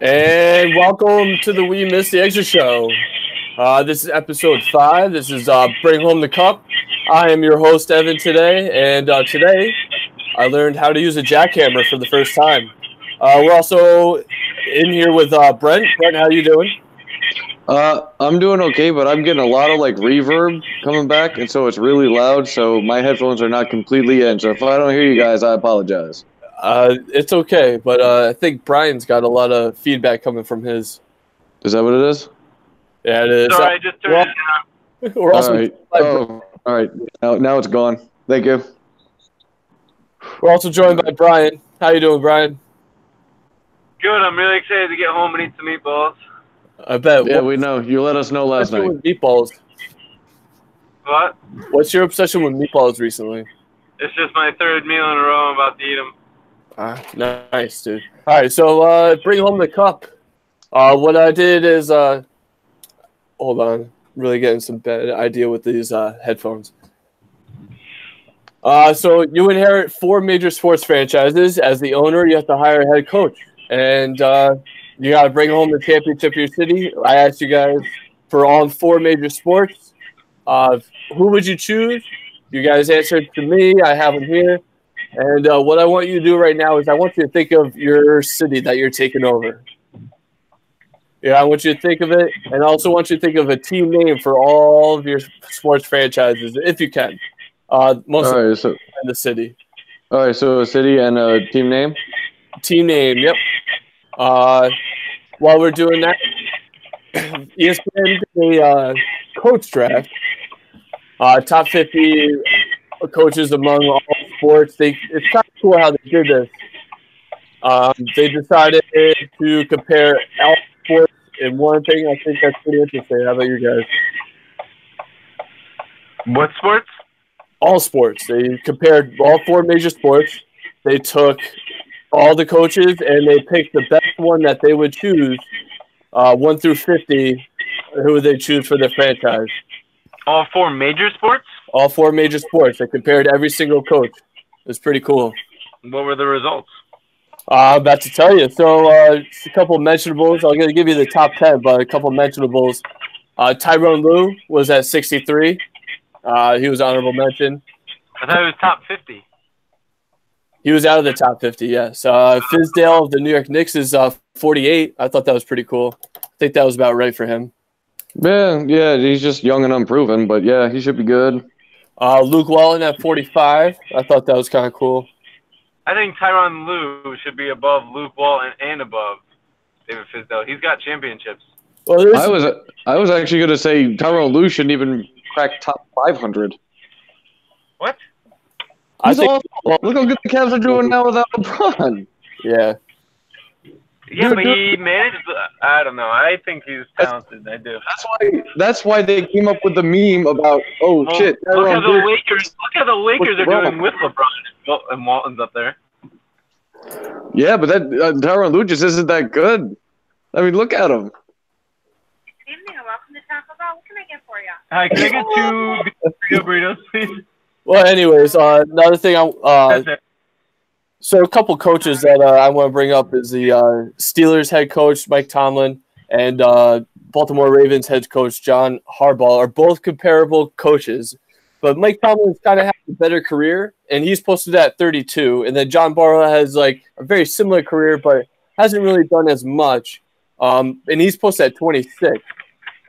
And welcome to the We Miss the Extra Show. This is episode 5. This is Bring Home the Cup. I am your host, Evan, today. And today, I learned how to use a jackhammer for the first time. We're also in here with Brent. Brent, how you doing? I'm doing okay, but I'm getting a lot of reverb coming back, and so it's really loud, so my headphones are not completely in. So if I don't hear you guys, I apologize. It's okay, but I think Brian's got a lot of feedback coming from his. Is that what it is? Yeah, it is. Sorry, I just turned it down. We're also All right. Oh, all right. Now it's gone. Thank you. We're also joined by Brian. How you doing, Brian? Good. I'm really excited to get home and eat some meatballs. I bet. Yeah, we know. You let us know last night. With meatballs. What? What's your obsession with meatballs recently? It's just my third meal in a row. I'm about to eat them. Nice, dude. All right, so bring home the cup. What I did is, hold on, really getting some bad idea with these headphones. So you inherit 4 major sports franchises. As the owner, you have to hire a head coach, and you got to bring home the championship of your city. I asked you guys for all 4 major sports. Who would you choose? You guys answered to me. I have them here. And what I want you to do right now is I want you to think of your city that you're taking over. Yeah, I want you to think of it, and I also want you to think of a team name for all of your sports franchises, if you can. Most in the city. All right, so a city and a team name? Team name, yep. While we're doing that, ESPN did a coach draft. Top 50 coaches among all sports. It's kind of cool how they did this. They decided to compare all sports in one thing. I think that's pretty interesting. How about you guys? What sports? All sports. They compared all 4 major sports. They took all the coaches and they picked the best one that they would choose, 1 through 50, who would they choose for their franchise. All 4 major sports? All 4 major sports. They compared every single coach. It was pretty cool. What were the results? I'm about to tell you. So, just a couple of mentionables. I'm going to give you the top 10, but a couple of mentionables. Tyronn Lue was at 63. He was honorable mention. I thought it was top 50. He was out of the top 50, yes. Fizdale of the New York Knicks is 48. I thought that was pretty cool. I think that was about right for him. Yeah, he's just young and unproven, but yeah, he should be good. Luke Walton at 45. I thought that was kind of cool. I think Tyronn Lue should be above Luke Walton and above David Fizdale. He's got championships. Well, I was actually going to say Tyronn Lue shouldn't even crack top 500. What? He's awful. Look how good the Cavs are doing now without LeBron. Yeah. Yeah, but he managed. I don't know. I think he's talented. I do. That's why they came up with the meme about shit. Look how the Lakers are doing with LeBron and Walton's up there. Yeah, but that Tyronn Lue just isn't that good. I mean, look at him. Good evening and welcome to Taco Bell. What can I get for you? Hi, can I get 2 burritos, please? Well, anyways, another thing So a couple coaches that I want to bring up is the Steelers head coach, Mike Tomlin, and Baltimore Ravens head coach, John Harbaugh, are both comparable coaches. But Mike Tomlin's kind of had a better career, and he's posted at 32. And then John Harbaugh has a very similar career, but hasn't really done as much. And he's posted at 26.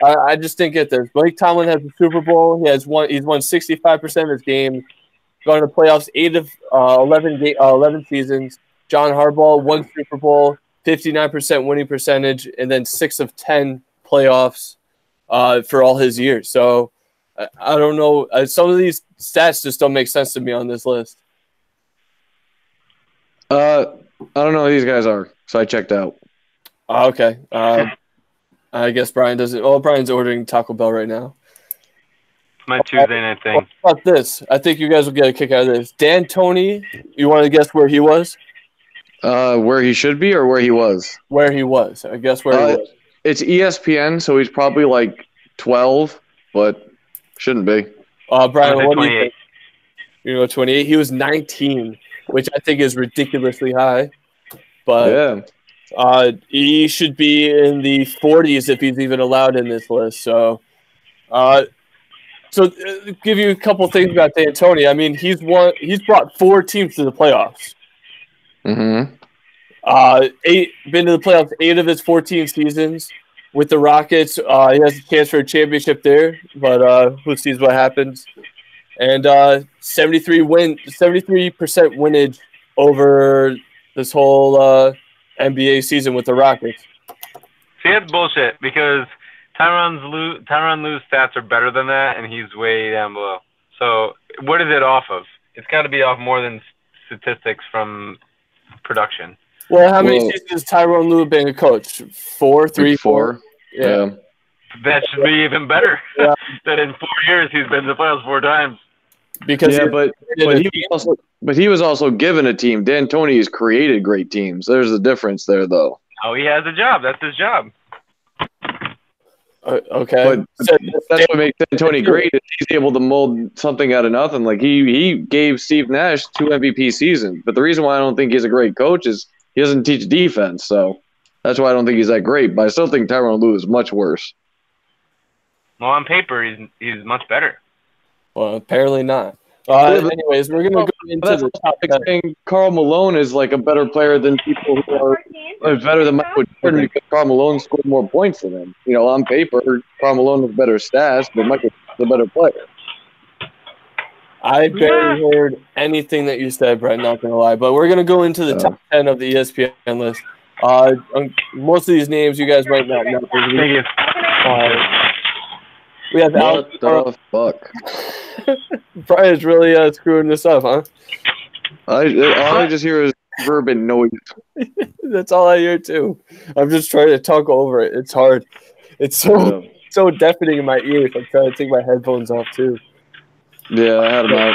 I just didn't get this. Mike Tomlin has the Super Bowl. He's won 65% of his games. Gone to the playoffs 8 of 11 seasons. John Harbaugh, 1 Super Bowl, 59% winning percentage, and then 6 of 10 playoffs for all his years. So I don't know. Some of these stats just don't make sense to me on this list. I don't know who these guys are, so I checked out. Okay. I guess Brian doesn't. Oh, Brian's ordering Taco Bell right now. My Tuesday night thing. What about this? I think you guys will get a kick out of this. D'Antoni, you want to guess where he was? Where he should be or where he was? Where he was. I guess where he was. It's ESPN, so he's probably 12, but shouldn't be. Brian, what do you think? You know, 28. He was 19, which I think is ridiculously high. But yeah. He should be in the 40s if he's even allowed in this list. So, give you a couple things about D'Antoni. I mean, he's brought 4 teams to the playoffs. Mm-hmm. Been to the playoffs 8 of his 14 seasons with the Rockets. He has a chance for a championship there, but who sees what happens? And 73% winnage over this whole NBA season with the Rockets. See, that's bullshit because Tyronn Lue's stats are better than that, and he's way down below. So what is it off of? It's got to be off more than statistics from production. Well, how many seasons has Tyronn Lue been a coach? 4, 3, 4? Yeah. That should be even better. Yeah. That in 4 years he's been to the playoffs 4 times. Because he was also given a team. D'Antoni has created great teams. There's a difference there, though. Oh, he has a job. That's his job. Okay, but that's what makes D'Antoni great. Is he's able to mold something out of nothing. Like he gave Steve Nash 2 MVP seasons. But the reason why I don't think he's a great coach is he doesn't teach defense. So that's why I don't think he's that great. But I still think Tyronn Lue is much worse. Well, on paper, he's much better. Well, apparently not. Anyways, we're going to go into the top 10. Karl Malone is like a better player than people who are better than Michael Jordan because Karl Malone scored more points than him. You know, on paper, Karl Malone has better stats, but Michael's the better player. I barely heard anything that you said, Brett, not going to lie. But we're going to go into the top 10 of the ESPN list. Most of these names you guys might not know. We have what the fuck? Brian's really screwing this up, huh? All I just hear is verb and noise. That's all I hear too. I'm just trying to talk over it. It's hard. It's so deafening in my ears. I'm trying to take my headphones off too. Yeah, I had them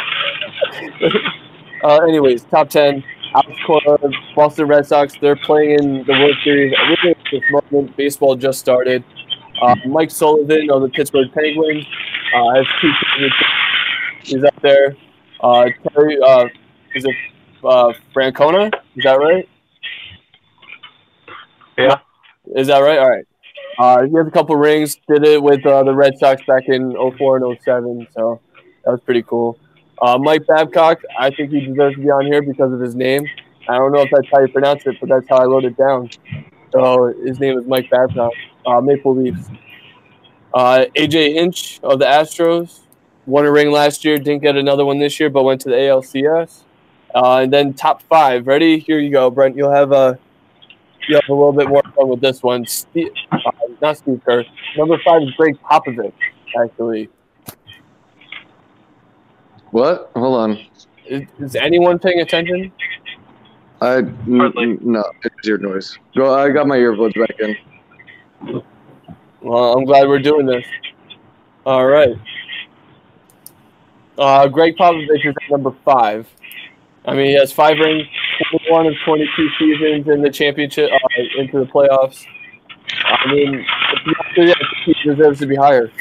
out. Anyways, top 10. Alex Cora, Boston Red Sox. They're playing in the World Series. At this moment, baseball just started. Mike Sullivan of the Pittsburgh Penguins has 2 teams. He's up there. Terry, is it Francona? Is that right? Yeah. Is that right? All right. He has a couple rings. Did it with the Red Sox back in 04 and 07, so that was pretty cool. Mike Babcock, I think he deserves to be on here because of his name. I don't know if that's how you pronounce it, but that's how I wrote it down. So his name is Mike Babcock. Maple Leafs. AJ Hinch of the Astros won a ring last year, didn't get another one this year, but went to the ALCS. And then top 5. Ready? Here you go, Brent. You'll have a little bit more fun with this one. Not Steve Kerr. Number 5 is Greg Popovich, actually. What? Hold on. Is anyone paying attention? No, it's your noise. Go. I got my earbuds back in. Well, I'm glad we're doing this. All right. Greg Popovich is at number 5. I mean, he has 5 rings, 21 of 22 seasons in the championship, into the playoffs. I mean, he deserves to be higher.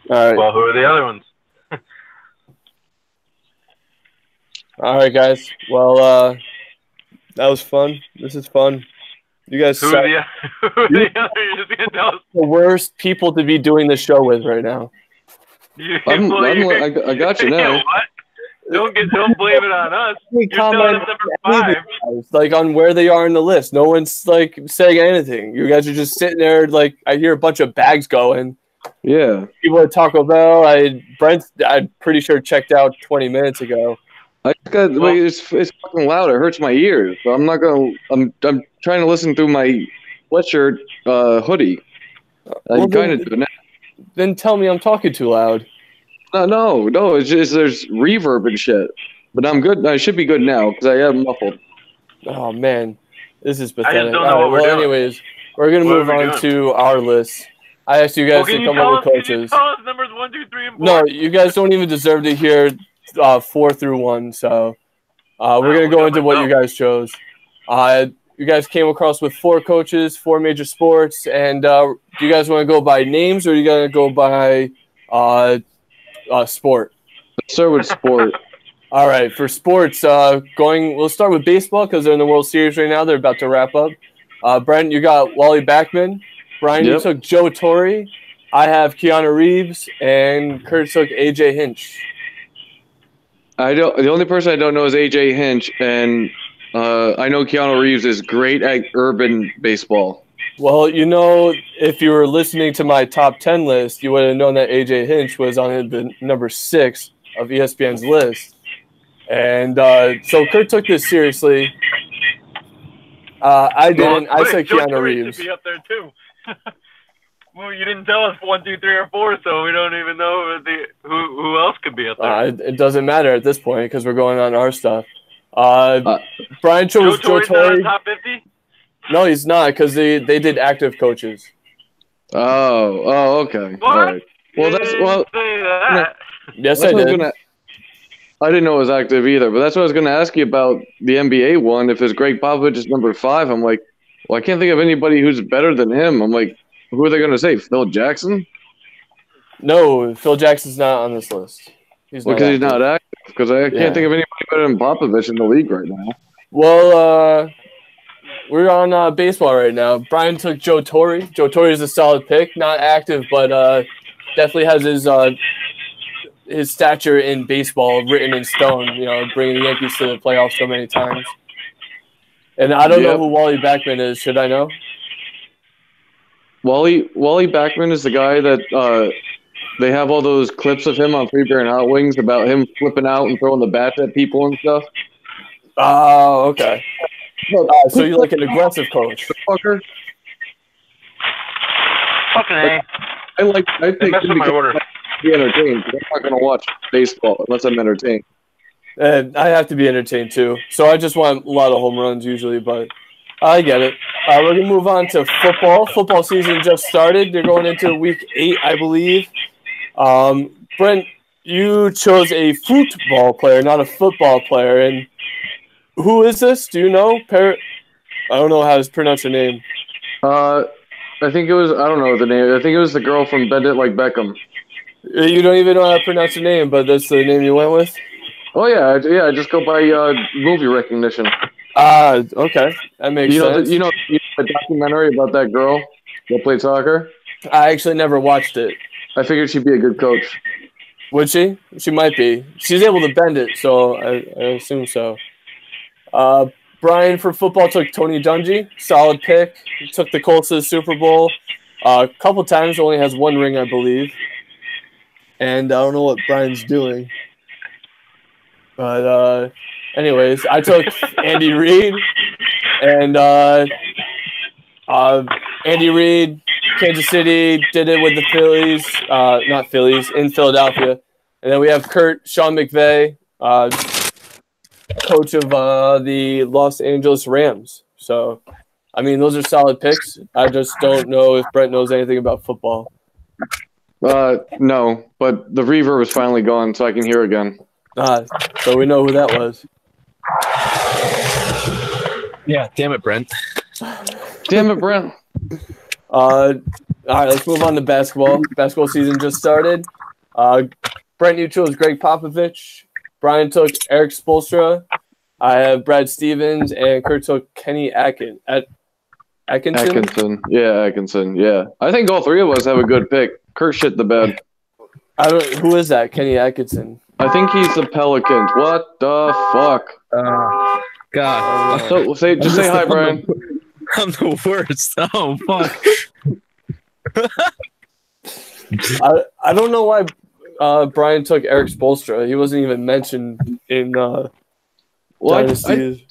All right. Well, who are the other ones? All right, guys. Well, that was fun. This is fun. You guys who are the other? You're just gonna tell us the worst people to be doing the show with right now. I got you now. Don't blame it on us. You're telling us number 5. Like on where they are in the list. No one's like saying anything. You guys are just sitting there. Like I hear a bunch of bags going. Yeah. People at Taco Bell. I'm pretty sure checked out 20 minutes ago. It's fucking loud. It hurts my ears. So I'm not gonna. I'm trying to listen through my sweatshirt hoodie. I kind of do now. Then tell me I'm talking too loud. No. It's just there's reverb and shit. But I'm good. I should be good now because I am muffled. Oh man, this is pathetic. I just don't know what we're doing. Anyways, we're gonna move on to our list. I asked you guys to come up with coaches. Can you tell us numbers 1, 2, 3, and 4? No, you guys don't even deserve to hear 4 through 1. So we're gonna go into what you guys chose. You guys came across with 4 coaches, 4 major sports, and do you guys want to go by names or are you gonna go by sport? Let's start with sport. All right, for sports, we'll start with baseball because they're in the World Series right now. They're about to wrap up. Brent, you got Wally Backman. Brian, you took Joe Torre. I have Keanu Reeves, and Kurt took AJ Hinch. The only person I don't know is AJ Hinch, and I know Keanu Reeves is great at urban baseball. Well, if you were listening to my top 10 list, you would have known that AJ Hinch was on the number 6 of ESPN's list. And so Kurt took this seriously. I didn't. I said Keanu Reeves. Should be up there too. Well, you didn't tell us 1, 2, 3, or 4, so we don't even know who else could be up there. It doesn't matter at this point because we're going on our stuff. Brian chose Joe Torre. Top 50? No, he's not because they did active coaches. Oh, okay. What? All right. Well, Say that. Yes, I did. I didn't know it was active either, but that's what I was going to ask you about the NBA one. If it's Greg Popovich is number 5, I'm like, well, I can't think of anybody who's better than him. I'm like, who are they going to say? Phil Jackson? No, Phil Jackson's not on this list. He's not active. Because I can't think of anybody better than Popovich in the league right now. Well, we're on baseball right now. Brian took Joe Torre. Joe Torre is a solid pick. Not active, but definitely has his stature in baseball written in stone, bringing the Yankees to the playoffs so many times. And I don't know who Wally Backman is. Should I know? Wally Backman is the guy that they have all those clips of him on Free Beer and Hot Wings about him flipping out and throwing the bats at people and stuff. Oh, okay. So you're like an aggressive coach. Fucker. Fucking A. I think messed with my order. Be entertained. I'm not going to watch baseball unless I'm entertained. And I have to be entertained too. So I just want a lot of home runs usually, but I get it. We're going to move on to football. Football season just started. They're going into week 8, I believe. Brent, you chose a football player, not a football player. And who is this? Do you know? I don't know how to pronounce her name. I think it was, I don't know the name. I think it was the girl from Bend It Like Beckham. You don't even know how to pronounce her name, but that's the name you went with? Oh, yeah. I just go by movie recognition. Okay. That makes sense. You know the documentary about that girl that played soccer? I actually never watched it. I figured she'd be a good coach. Would she? She might be. She's able to bend it, so I assume so. Brian for football took Tony Dungy. Solid pick. He took the Colts to the Super Bowl a couple times. Only has 1 ring, I believe. And I don't know what Brian's doing. But anyways, I took Andy Reid. And Andy Reid, Kansas City, did it with the Phillies. Not Phillies, in Philadelphia. And then we have Sean McVay, coach of the Los Angeles Rams. So, I mean, those are solid picks. I just don't know if Brent knows anything about football. No, but the reverb is finally gone, so I can hear again. So we know who that was. Yeah, damn it, Brent. Damn it, Brent. All right, let's move on to basketball. Basketball season just started. Brent, you chose Greg Popovich. Brian took Eric Spoelstra. I have Brad Stevens, and Kurt took Kenny Atkinson. Atkinson. Yeah, Atkinson. Yeah. I think all 3 of us have a good pick. Kurt shit the bed. Who is that? Kenny Atkinson. I think he's the Pelicans. What the fuck? God. Just say hi, Brian. I'm the worst. Oh, fuck. I don't know why Brian took Eric Spoelstra. He wasn't even mentioned in Dynasty.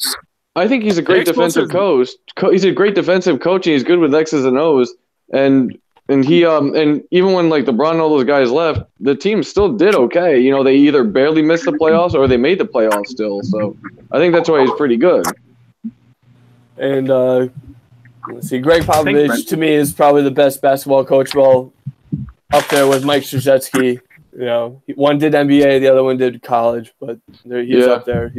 I think he's a great defensive coach. He's a great defensive coach, and he's good with X's and O's. And he and even when like LeBron and all those guys left, the team still did okay. They either barely missed the playoffs or they made the playoffs still. So I think that's why he's pretty good. And let's see, Greg Popovich to me is probably the best basketball coach. Well, up there with Mike Krzyzewski. One did NBA, the other one did college, but he's up there.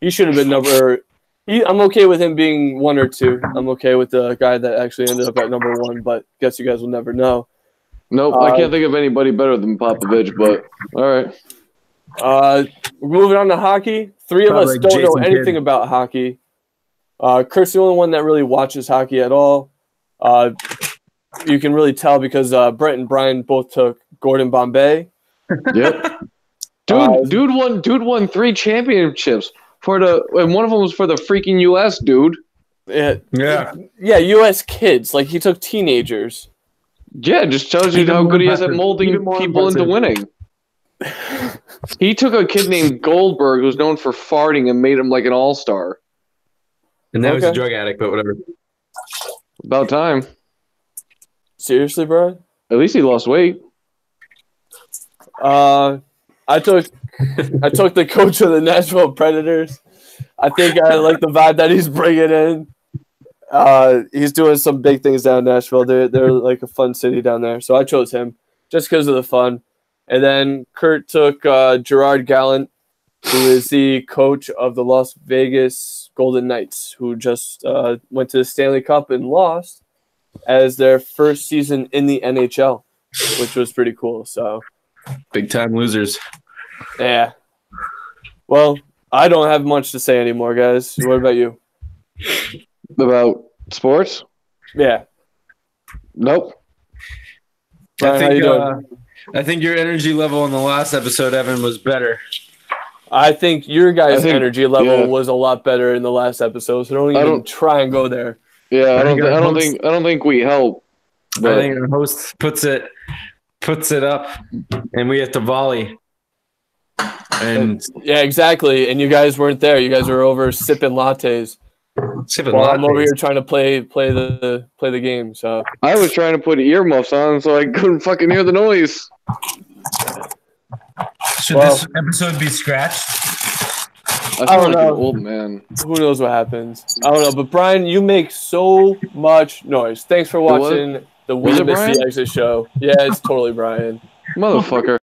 He should have been number. I'm okay with him being 1 or 2. I'm okay with the guy that actually ended up at number 1, but guess you guys will never know. Nope, I can't think of anybody better than Popovich, but all right. Moving on to hockey. Three of Probably us don't know Jason anything Kidd. about hockey. Kurt's the only one that really watches hockey at all. You can really tell because Brett and Brian both took Gordon Bombay. Yep. Dude won 3 championships and one of them was for the freaking U.S. Dude. Yeah. U.S. kids. Like he took teenagers. Yeah, it just tells you Even how more good he is at impressive. molding Even more people into impressive. winning. He took a kid named Goldberg who's known for farting and made him like an all-star. And that was a Okay. drug addict, but whatever. About time. Seriously, Brian? At least he lost weight. I took the coach of the Nashville Predators. I think I like the vibe that he's bringing in. He's doing some big things down in Nashville. They're like a fun city down there, so I chose him just because of the fun. And then Kurt took Gerard Gallant, who is the coach of the Las Vegas Golden Knights, who just went to the Stanley Cup and lost as their first season in the NHL, which was pretty cool. So. Big time losers. Yeah. Well, I don't have much to say anymore, guys. What about you? About sports? Yeah. Nope. Brian, how you doing? I think your energy level in the last episode, Evan, was better. I think your guys' I think- energy level yeah. was a lot better in the last episode, so don't I even don't- try and go there. Yeah, I think our don't host- think we help. I But think our host puts it up, and we have to volley. And Yeah, exactly. And you guys weren't there. You guys were over sipping lattes. sipping While I'm over lattes. here trying to play the game. So I was trying to put earmuffs on so I couldn't fucking hear the noise. Should Well- this episode be scratched? I don't sound like know. an old man. who knows what happens? I don't know. But Brian, you make so much noise. Thanks for what? watching the Was We it Miss Brian? the Exit show. Yeah, it's totally Brian. Motherfucker.